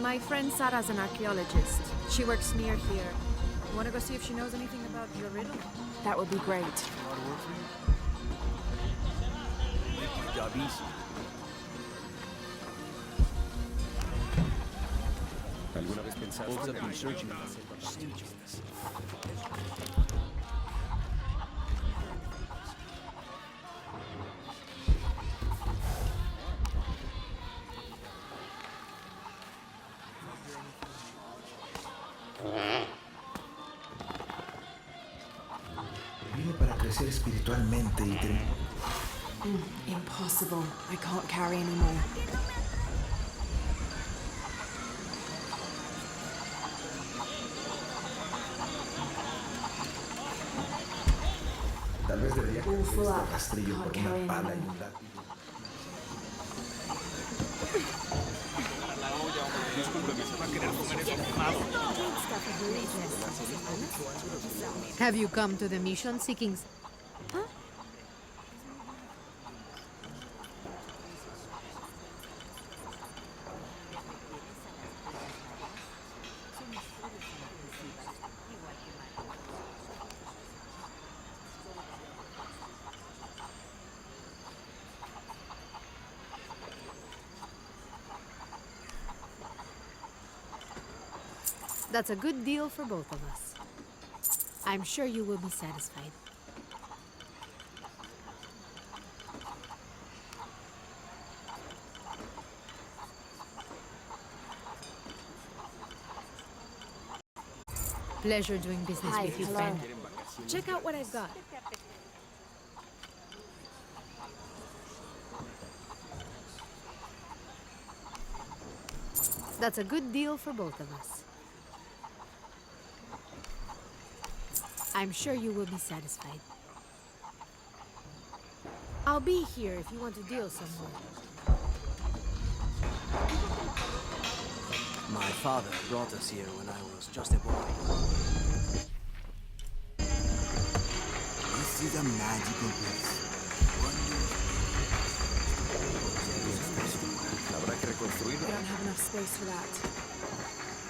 My friend Sarah's an archaeologist. She works near here. You want to go see if she knows anything about your riddle? That would be great. ¿Alguna vez pensaste en researching the procedures? Vine para crecer espiritualmente y Impossible. I can't carry anymore. tal vez debería All full este up. rastrillo Can't por carry una pala y anymore. un látigo. Have you come to the mission seeking? That's a good deal for both of us. I'm sure you will be satisfied. Pleasure doing business Hi, with you, hello. friend. Check out what I've got. That's a good deal for both of us. I'm sure you will be satisfied. I'll be here if you want to deal somewhere. My father brought us here when I was just a boy. This is a magical place. Habrá que reconstruirlo. I don't have enough space for that.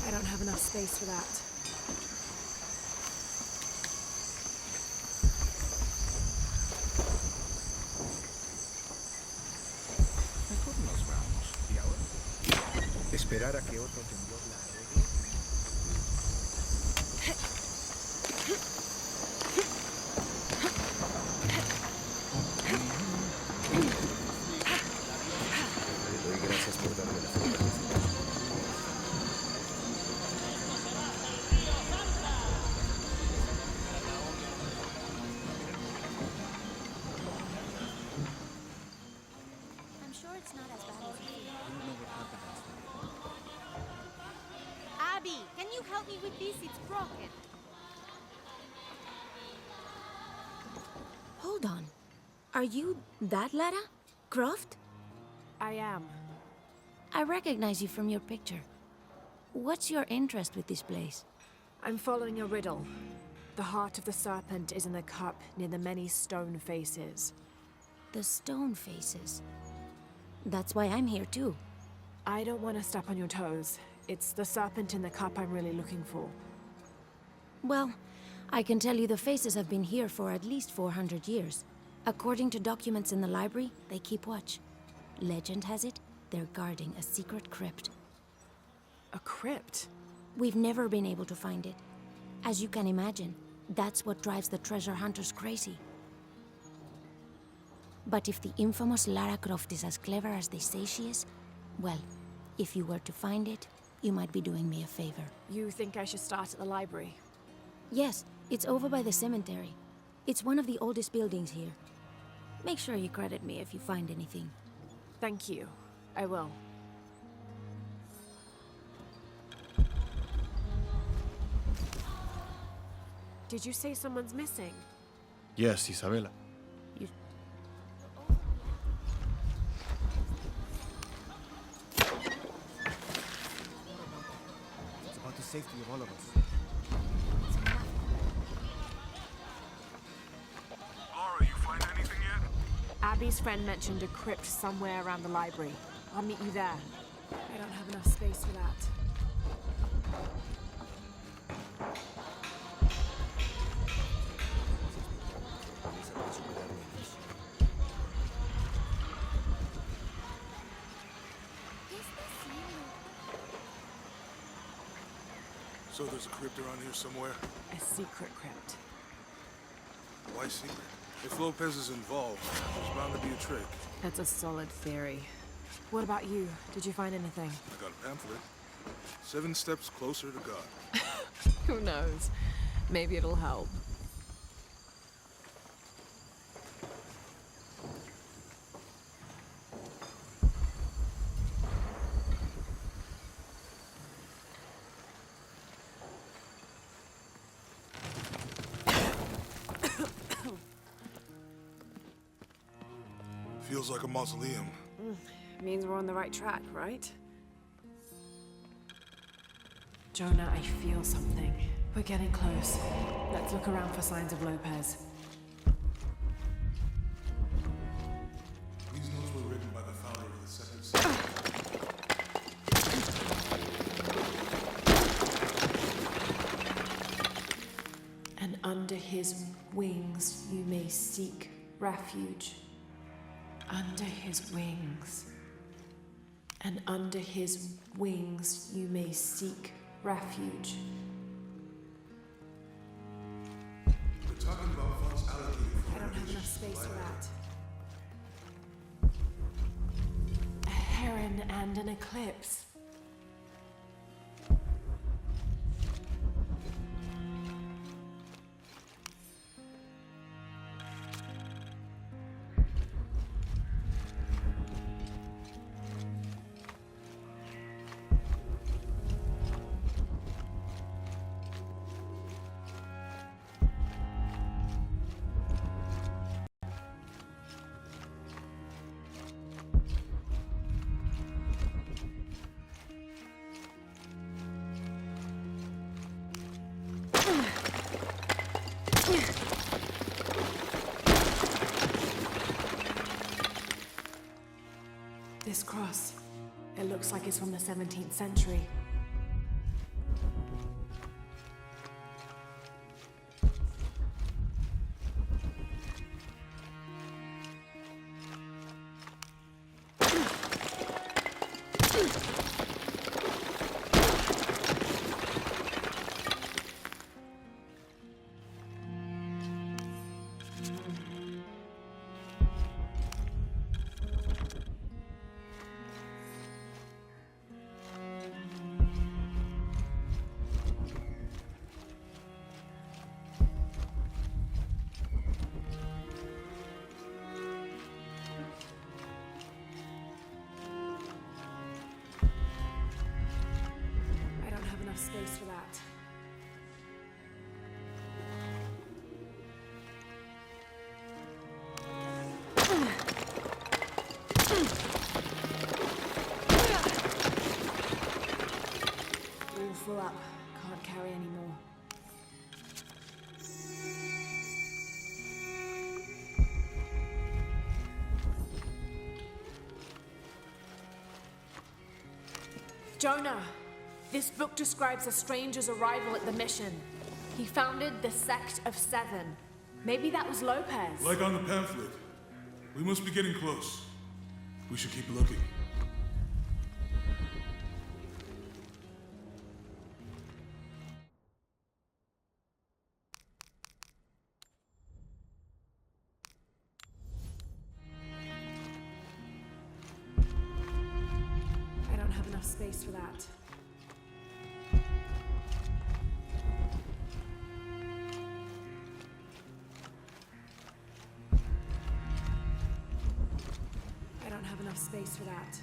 I don't have enough space for that. Mejor nos vamos. ¿Y ahora? ¿Esperar a que otro temblor la arregle? Le doy gracias por darme la fortaleza. I'm sure it's not as bad as you think. Abby, can you help me with this? It's broken. Hold on. Are you that Lara? Croft? I am. I recognize you from your picture. What's your interest with this place? I'm following a riddle. The heart of the serpent is in the cup near the many stone faces. The stone faces. That's why I'm here too. I don't want to step on your toes. It's the serpent in the cup I'm really looking for. Well, I can tell you the faces have been here for at least 400 years. According to documents in the library, they keep watch. Legend has it, they're guarding a secret crypt. A crypt? We've never been able to find it. As you can imagine, that's what drives the treasure hunters crazy. But if the infamous Lara Croft is as clever as they say she is, well, if you were to find it, you might be doing me a favor. You think I should start at the library? Yes, it's over by the cemetery. It's one of the oldest buildings here. Make sure you credit me if you find anything. Thank you. I will. Did you say someone's missing? Yes, Isabella. It's about the safety of all of us. Abby's friend mentioned a crypt somewhere around the library. I'll meet you there. I don't have enough space for that. So there's a crypt around here somewhere? A secret crypt. Why secret? If Lopez is involved, there's bound to be a trick. That's a solid theory. What about you? Did you find anything? I got a pamphlet. 7 steps closer to God. Who knows? Maybe it'll help. Feels like a mausoleum. Means we're on the right track, right? Jonah, I feel something. We're getting close. Let's look around for signs of Lopez. These notes were written by the founder of the second city. And under his wings you may seek refuge. Under his wings. And under his wings you may seek refuge. They're talking about funds allocated for I don't have enough renovations space to the for library. that. A heron and an eclipse. This cross, it looks like it's from the 17th century. I don't have enough space for that. All full up. Can't carry any more. Jonah! This book describes a stranger's arrival at the mission. He founded the Sect of Seven. Maybe that was Lopez. Like on the pamphlet. We must be getting close. We should keep looking. I don't have enough space for that. I don't have enough space for that.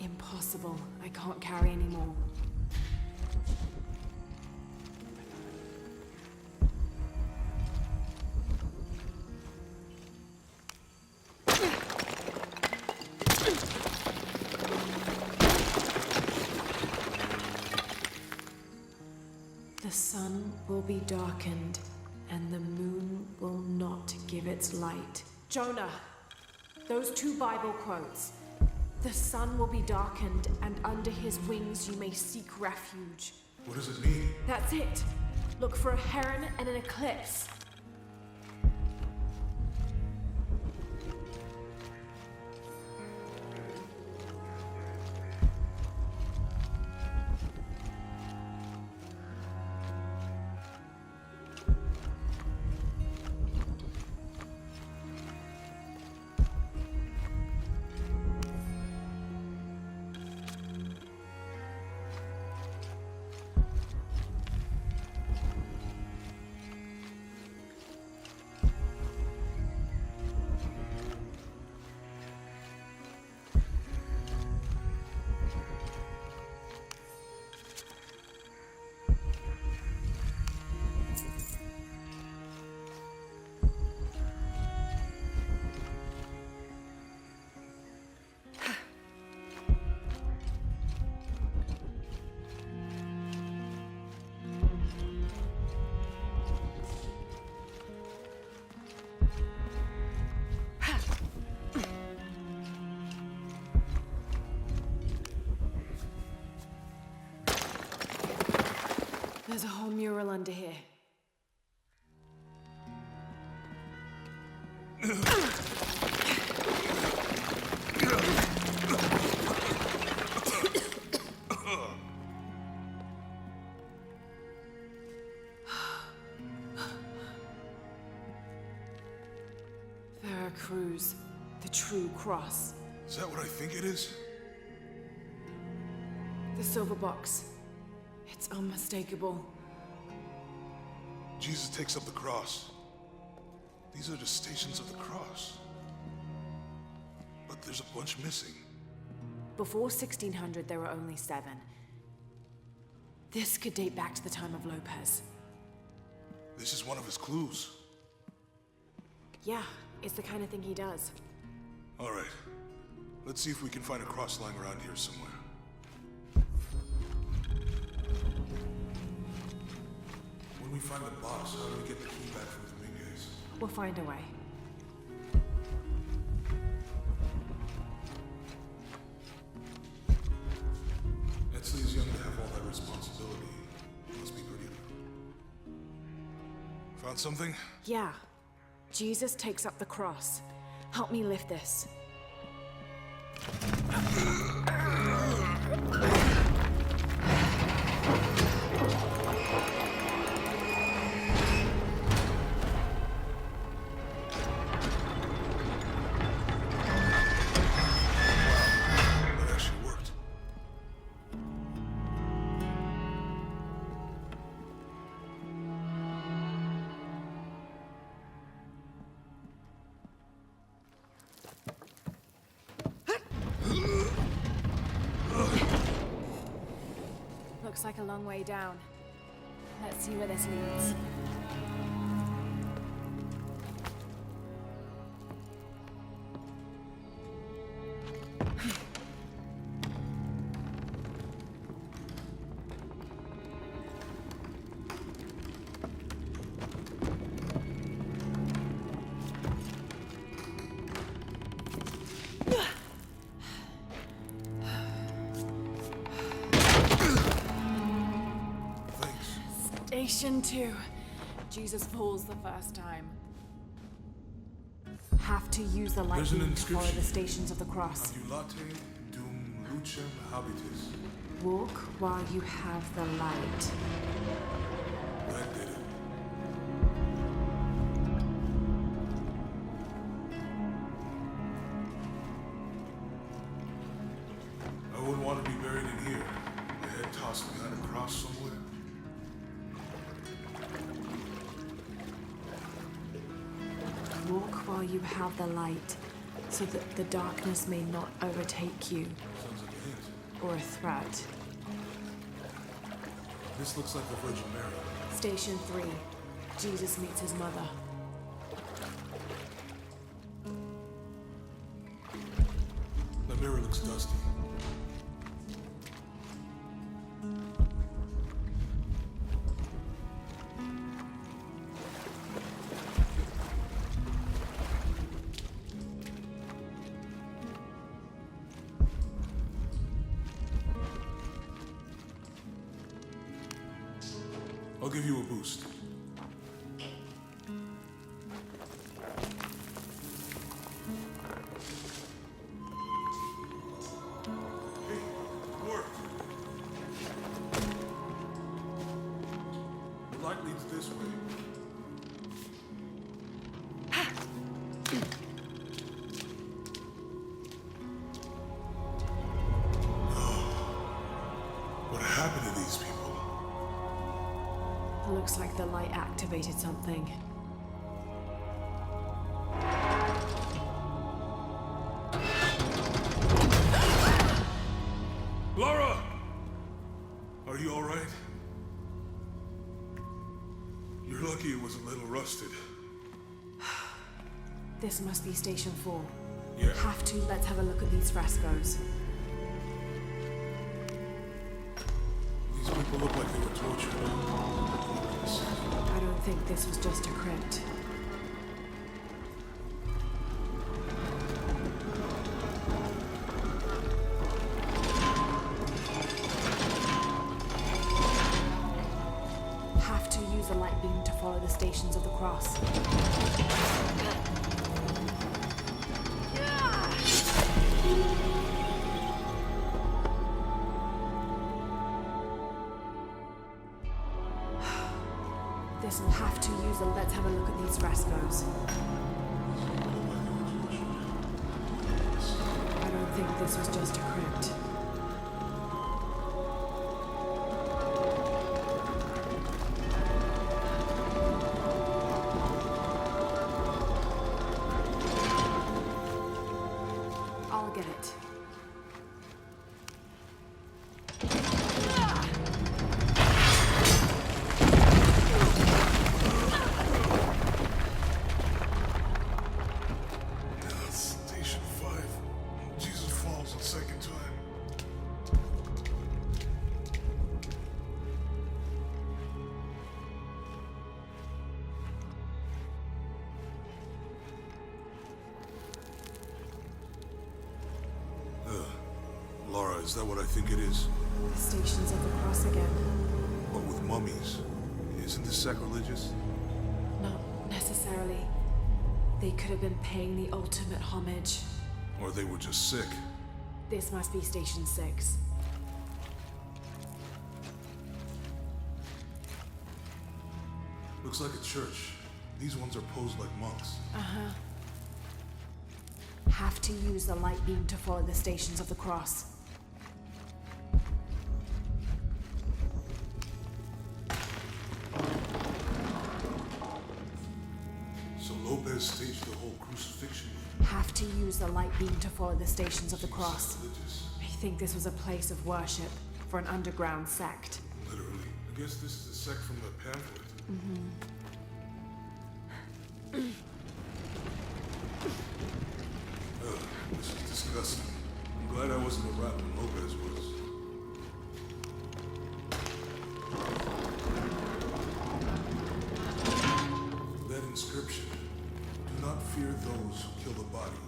Impossible. I can't carry anymore. The sun will be darkened, and the moon will not give its light. Jonah, those two Bible quotes. The sun will be darkened, and under his wings you may seek refuge. What does it mean? That's it. Look for a heron and an eclipse. There's a whole mural under here. Veracruz, the true cross. Is that what I think it is? The silver box. It's unmistakable. Jesus takes up the cross. These are the stations of the cross. But there's a bunch missing. Before 1600, there were only 7. This could date back to the time of Lopez. This is one of his clues. Yeah, it's the kind of thing he does. All right. Let's see if we can find a cross lying around here somewhere. When we find the box, how do we get the key back from Dominguez? We'll find a way. Etzley's young to have all that responsibility. Must be pretty. Found something? Yeah. Jesus takes up the cross. Help me lift this. That actually worked. Looks like a long way down. Let's see where this leads. Station 2. Jesus falls the first time. Have to use the light There's an beam to follow inscription. the stations of the cross. Adulate dum lucem habitis. Walk while you have the light. That did it. I wouldn't want to be buried in here. My head tossed behind a cross somewhere. Walk while you have the light. So that the darkness may not overtake you. Sounds like a hint. Or a threat. This looks like the Virgin Mary. Station 3. Jesus meets his mother. The mirror looks dusty. I'll give you a boost. Hey, it worked. The light leads this way. What happened to these people? Looks like the light activated something. Laura! Are you alright? You're lucky it was a little rusted. This must be Station 4. Yeah. Let's have a look at these frescoes. These people look like they were tortured. I don't think this was just a crypt. Have to use a light beam to follow the stations of the cross. This will have to use a... Let's have a look at these frescoes. I don't think this was just a crypt. I'll get it. Station 5. Jesus falls a second time. Laura, is that what I think it is? The stations of the cross again. But with mummies. Isn't this sacrilegious? Not necessarily. They could have been paying the ultimate homage. Or they were just sick. This must be Station 6. Looks like a church. These ones are posed like monks. Have to use the light beam to follow the stations of the cross. So Lopez staged the whole crucifixion. Have to use the light beam to follow the stations of the cross. Sacrilegious. I think this was a place of worship for an underground sect. Literally. I guess this is a sect from the pamphlet. This is disgusting. I'm glad I wasn't a rat when Lopez was. That inscription. Do not fear those who kill the body.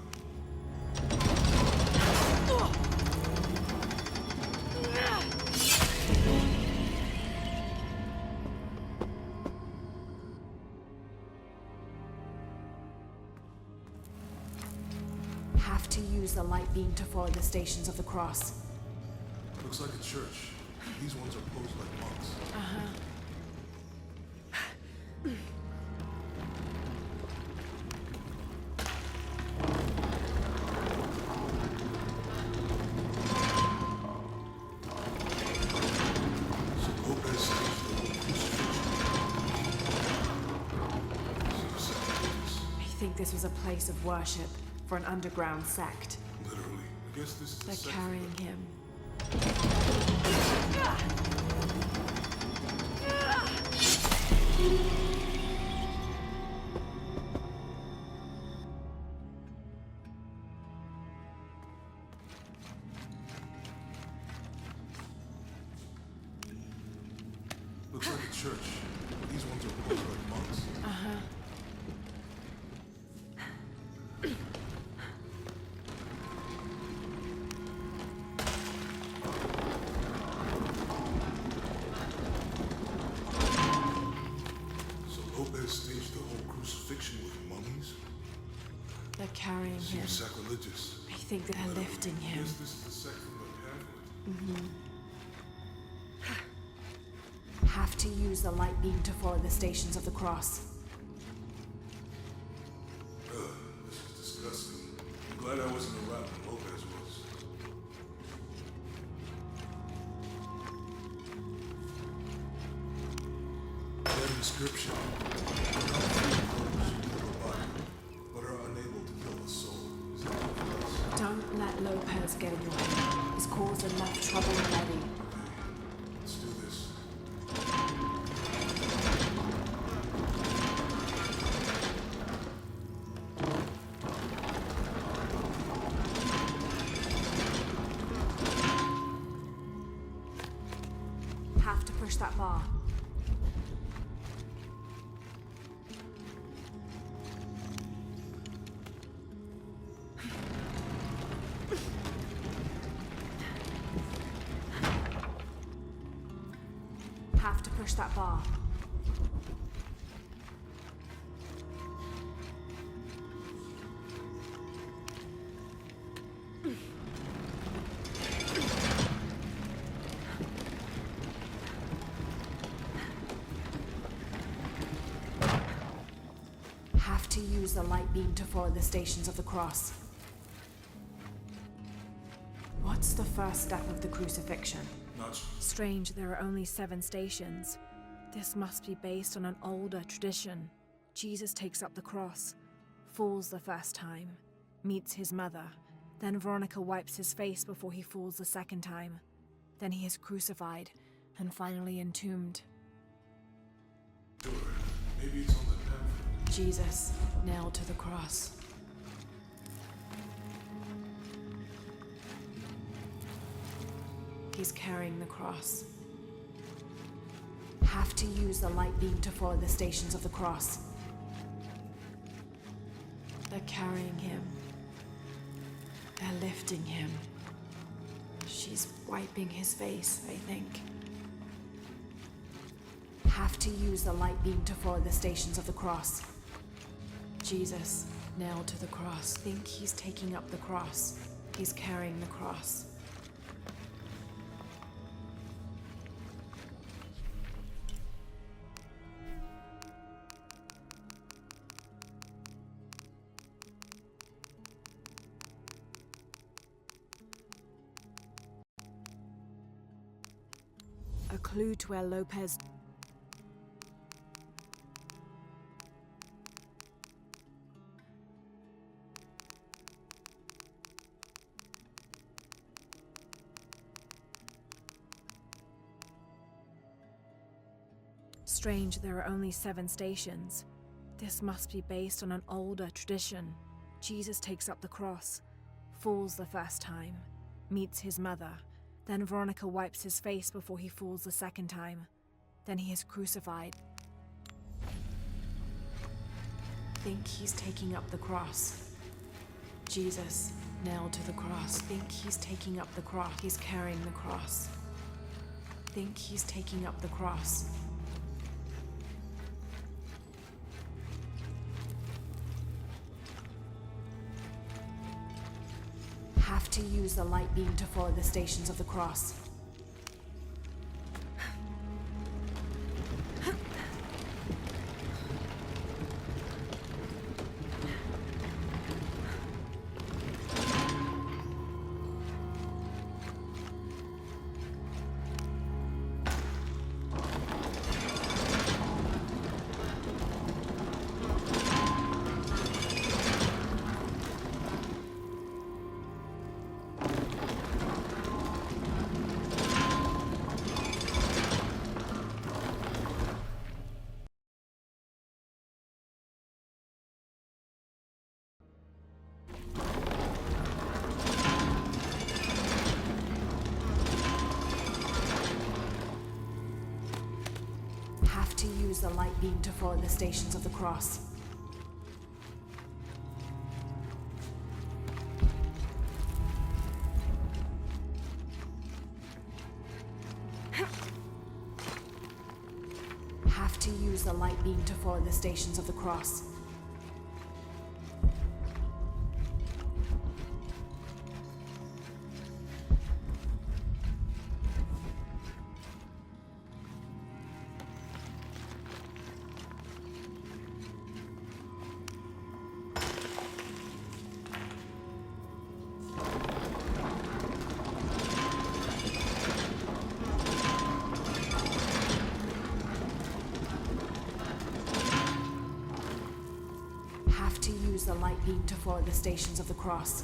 Have to use the light beam to follow the stations of the cross. Looks like a church. These ones are posed like monks. So Lopez staged the whole crucifixion. This is sacrilegious. I think this was a place of worship for an underground sect. Literally. I guess this is the They're sect. carrying him. Looks like a church. These ones are more like monks. So Lopez staged the whole crucifixion with mummies? They're carrying him. Seems sacrilegious. I think they're lifting I him. guess this is the sect from the pamphlet. Have to use the light beam to follow the Stations of the Cross. This is disgusting. I'm glad I wasn't around when Lopez was. That inscription. But are unable to kill the soul. Is that for us? Don't let Lopez get in your way. He's caused enough trouble already. Let's do this. Have to push that bar. Have to push that bar. Have to use the light beam to follow the Stations of the Cross. What's the first step of the crucifixion? Not Strange, there are only 7 stations. This must be based on an older tradition. Jesus takes up the cross, falls the first time, meets his mother. Then Veronica wipes his face before he falls the second time. Then he is crucified and finally entombed. sure. Maybe it's on the pamphlet. Jesus, nailed to the cross. He's carrying the cross. Have to use the light beam to follow the Stations of the Cross. They're carrying him. They're lifting him. She's wiping his face, I think. Have to use the light beam to follow the Stations of the Cross. Jesus, nailed to the cross. Think he's taking up the cross. He's carrying the cross. A clue to where Lopez... Strange, there are only 7 stations. This must be based on an older tradition. Jesus takes up the cross, falls the first time, meets his mother. Then Veronica wipes his face before he falls the second time. Then he is crucified. Think he's taking up the cross. Jesus, nailed to the cross. Think he's taking up the cross. He's carrying the cross. Think he's taking up the cross. Have to use the light beam to follow the Stations of the Cross. Have to use the light beam to follow the Stations of the Cross. Have to use the light beam to follow the Stations of the Cross. Have to use the light beam to follow the Stations of the Cross.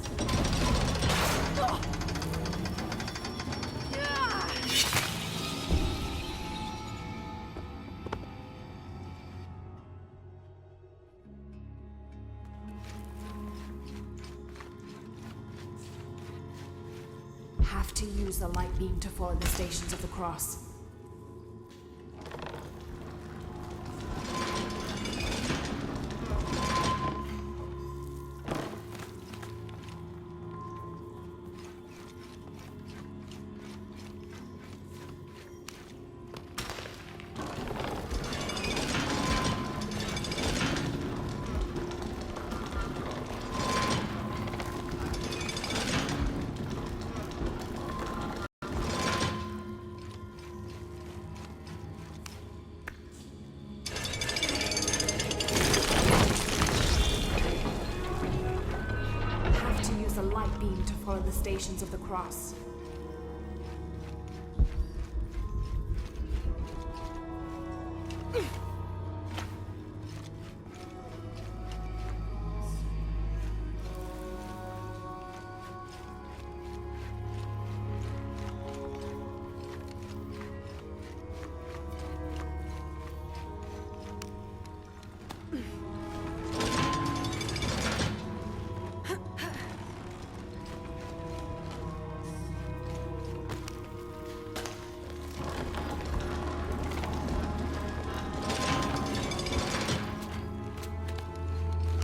Have to use the light beam to follow the Stations of the Cross. Light beam to follow the Stations of the Cross.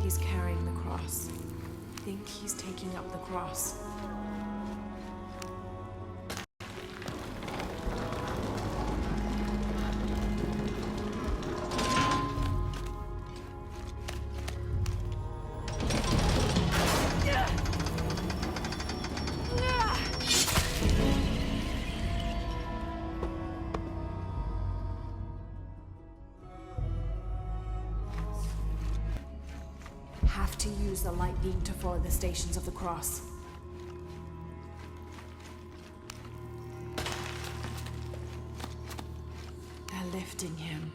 He's carrying the cross. I think he's taking up the cross. Have to use the light beam to follow the Stations of the Cross. They're lifting him.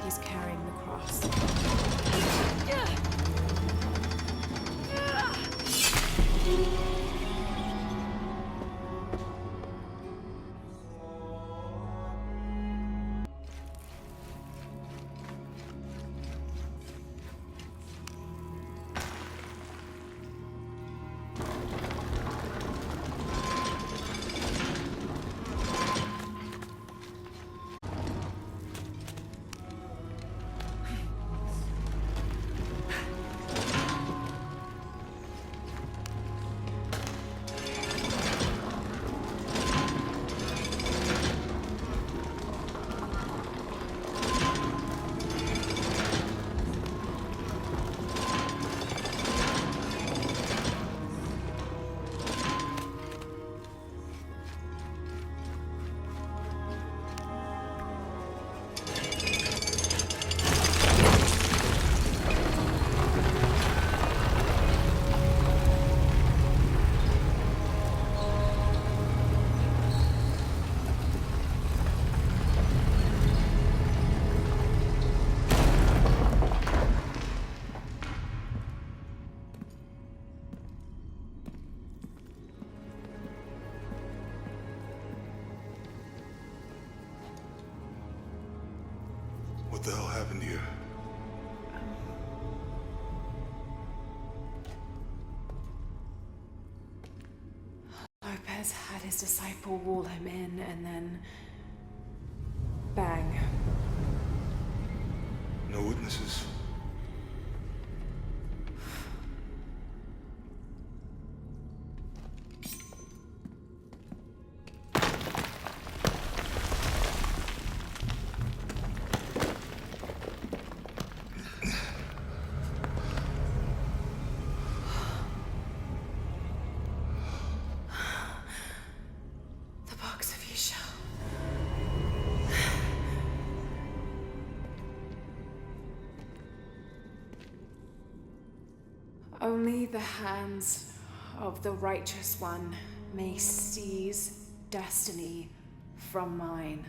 He's carrying the cross. What the hell happened here? Lopez had his disciple wall him in, and then... bang. No witnesses. The box of Isha. Only the hands of the righteous one may seize destiny from mine.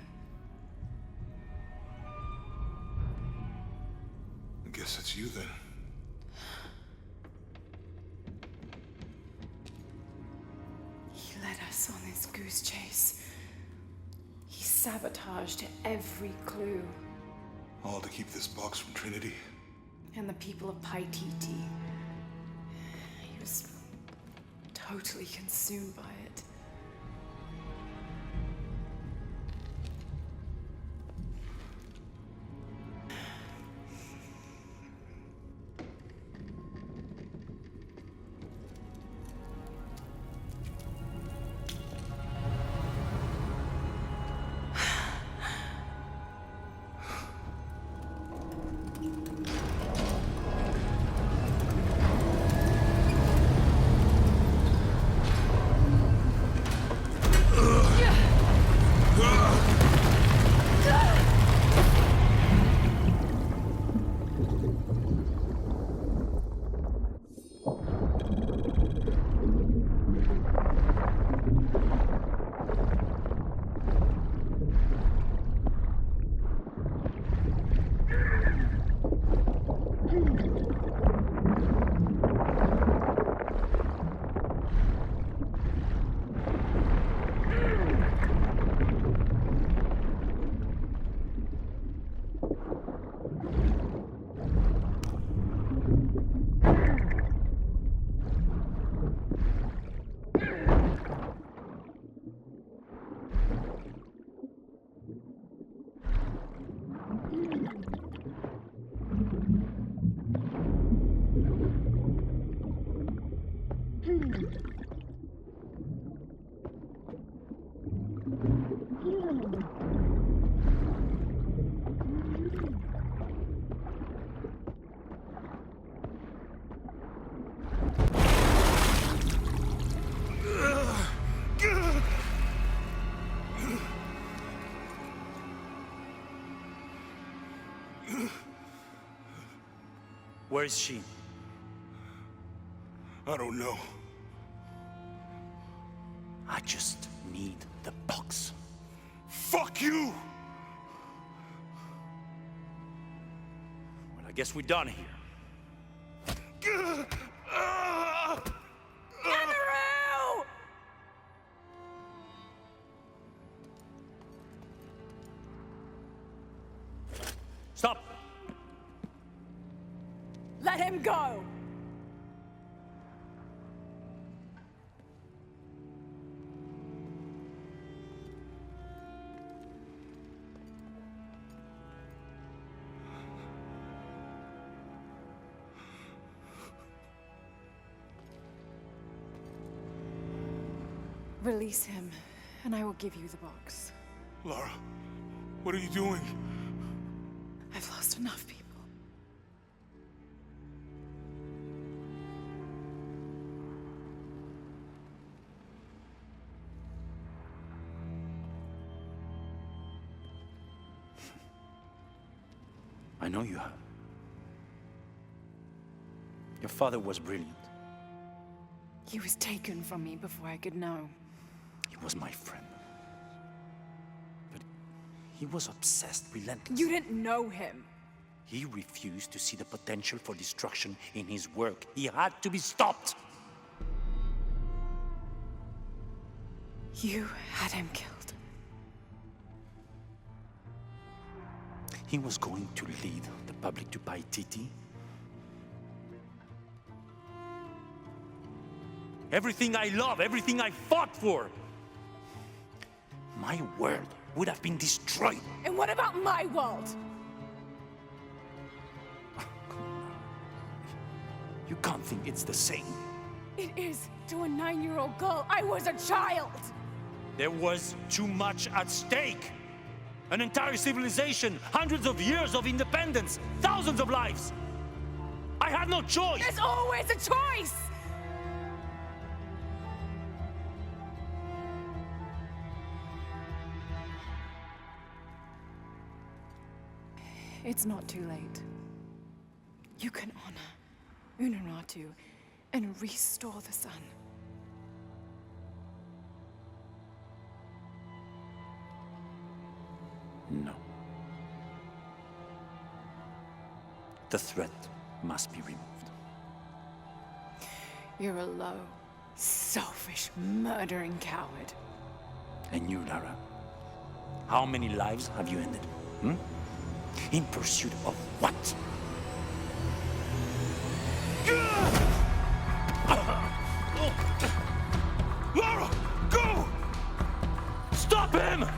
I guess it's you then. He led us on this goose chase. He sabotaged every clue. All to keep this box from Trinity. And the people of Paititi. He was totally consumed by it. Where is she? I don't know. I just need the box. Fuck you! Well, I guess we're done here. Stop! Let him go! Release him, and I will give you the box. Lara, what are you doing? I've lost enough people. I know you have. Your father was brilliant. He was taken from me before I could know. He was my friend. But he was obsessed, relentless. You didn't know him. He refused to see the potential for destruction in his work. He had to be stopped. You had him killed. he was going to lead the public to Paititi? Everything I love, everything I fought for. My world would have been destroyed. And what about my world? You can't think it's the same. It is to a 9-year-old girl. I was a child. There was too much at stake. An entire civilization, hundreds of years of independence, thousands of lives. I had no choice. There's always a choice. It's not too late. You can honor Unuratu and restore the sun. No. The threat must be removed. You're a low, selfish, murdering coward. And you, Lara? How many lives have you ended? In pursuit of what? Lara, go! Stop him!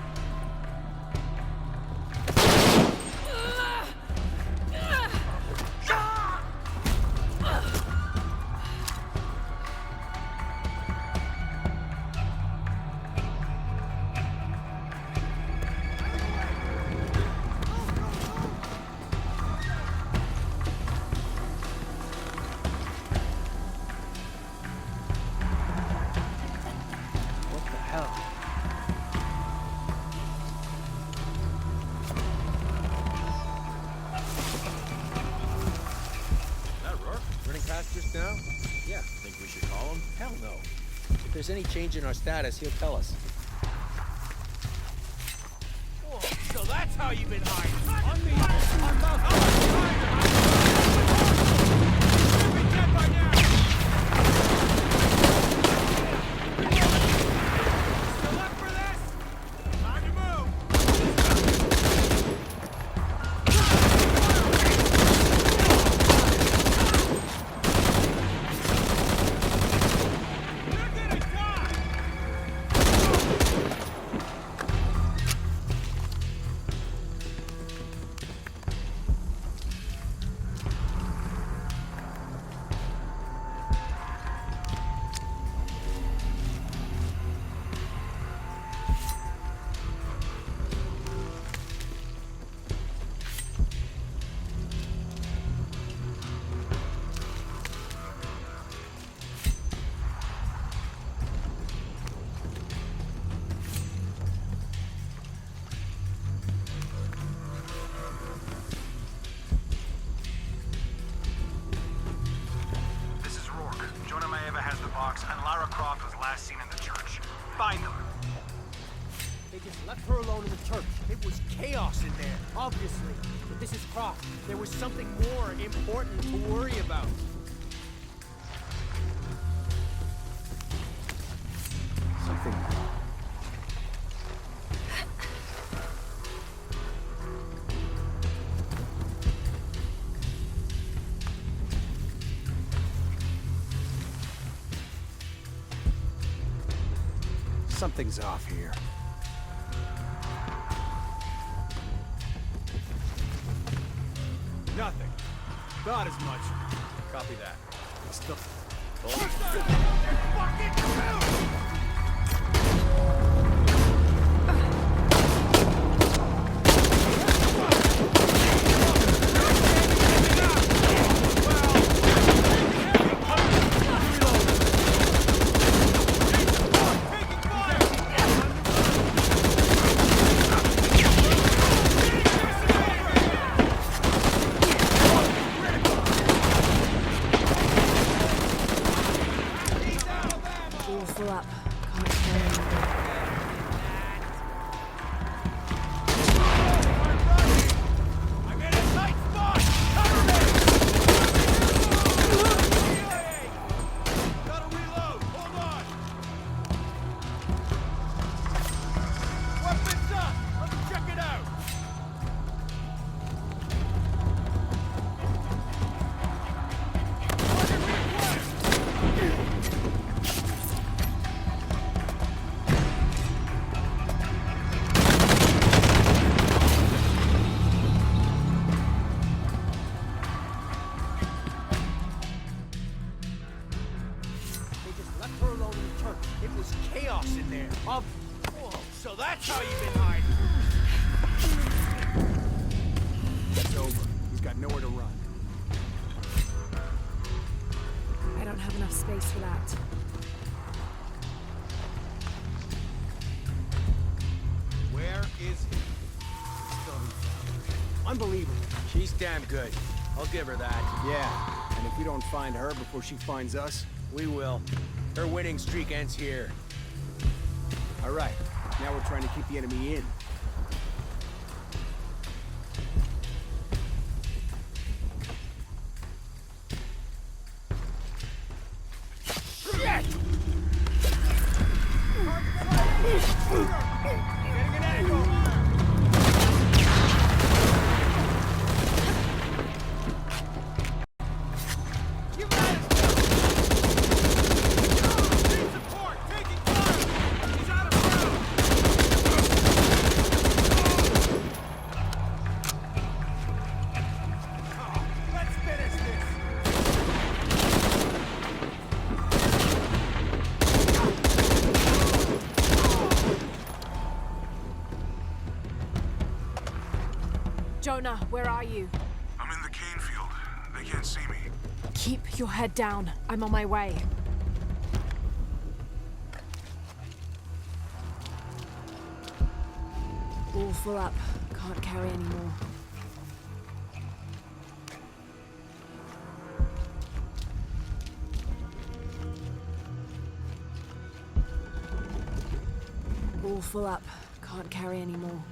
Just now? Yeah. Think we should call him? Hell no. If there's any change in our status, he'll tell us. Whoa, so that's how you've been hiding. On me! Still up for this? Time to move! And Lara Croft was last seen in the church. Find them. They just left her alone in the church. It was chaos in there, obviously. But this is Croft. There was something more important to worry about. Something. Something's off here. Nothing. Not as much. Copy that. Still. Awful up. Can't carry on. I'm in a tight spot! Cover me! Gotta reload! Hold on! Weapons up! Let's check it out! got nowhere to run. I don't have enough space for that. Where is he? Still haven't found him. Unbelievable. She's damn good. I'll give her that. Yeah, and if we don't find her before she finds us, We will. Her winning streak ends here. all right. Now we're trying to keep the enemy in. Jonah, where are you? I'm in the cane field. They can't see me. Keep your head down. I'm on my way. All full up. Can't carry anymore. All full up. Can't carry anymore.